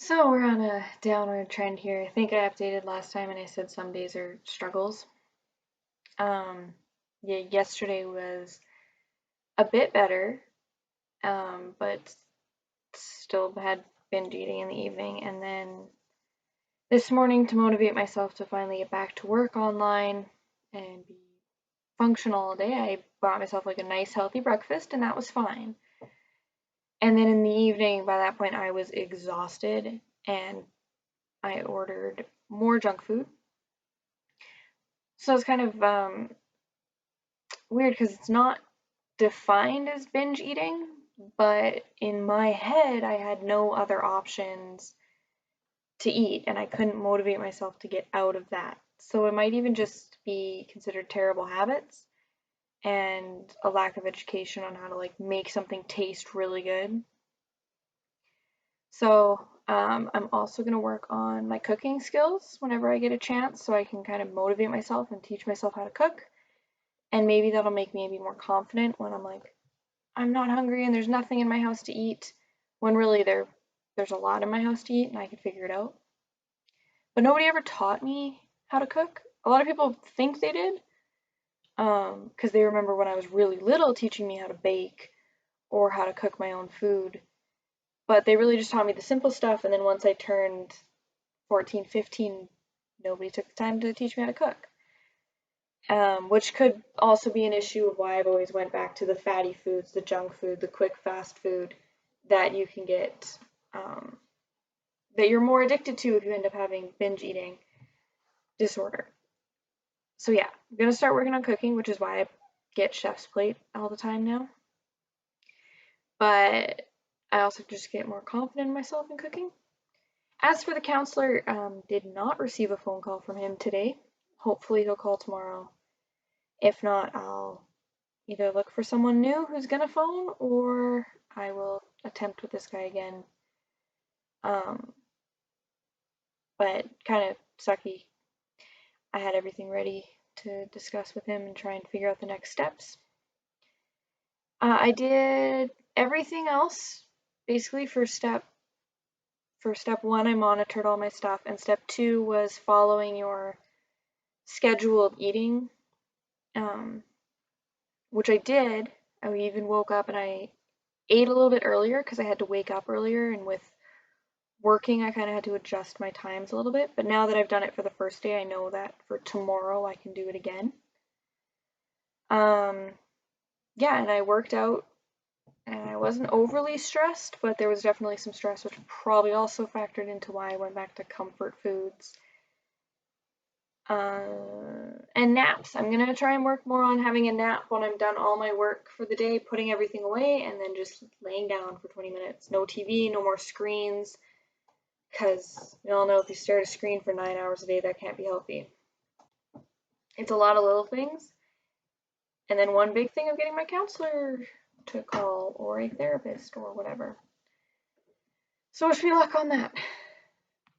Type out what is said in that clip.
So we're on a downward trend here. I think I updated last time and I said some days are struggles. Um, yeah, yesterday was a bit better, but still had binge eating in the evening. And then this morning, to motivate myself to finally get back to work online and be functional all day, I bought myself like a nice healthy breakfast, and that was fine. And then in the evening, by that point, I was exhausted and I ordered more junk food. So it's kind of weird because it's not defined as binge eating, but in my head, I had no other options to eat, and I couldn't motivate myself to get out of that. So it might even just be considered terrible habits and a lack of education on how to like make something taste really good. So I'm also going to work on my cooking skills whenever I get a chance so I can kind of motivate myself and teach myself how to cook. And maybe that'll make me be more confident when I'm like, I'm not hungry and there's nothing in my house to eat, when really there's a lot in my house to eat and I can figure it out. But nobody ever taught me how to cook. A lot of people think they did, because they remember when I was really little teaching me how to bake or how to cook my own food. But they really just taught me the simple stuff, and then once I turned 14, 15, nobody took the time to teach me how to cook. Which could also be an issue of why I've always went back to the fatty foods, the junk food, the quick fast food that you can get, that you're more addicted to if you end up having binge eating disorder. So yeah, I'm gonna start working on cooking, which is why I get chef's plate all the time now. But I also just get more confident in myself in cooking. As for the counselor, did not receive a phone call from him today. Hopefully he'll call tomorrow. If not, I'll either look for someone new who's gonna phone, or I will attempt with this guy again. Um, but kind of sucky. I had everything ready to discuss with him and try and figure out the next steps. I did everything else basically for step one. I monitored all my stuff, and step 2 was following your scheduled eating, which I did. I even woke up and I ate a little bit earlier because I had to wake up earlier, and with working I kind of had to adjust my times a little bit. But now that I've done it for the first day, I know that for tomorrow I can do it again. Yeah, and I worked out and I wasn't overly stressed, but there was definitely some stress, which probably also factored into why I went back to comfort foods. And naps. I'm gonna try and work more on having a nap when I'm done all my work for the day, putting everything away, and then just laying down for 20 minutes. No TV, no more screens, because we all know if you stare at a screen for 9 hours a day, that can't be healthy. It's a lot of little things. And then one big thing of getting my counselor to call, or a therapist, or whatever. So wish me luck on that.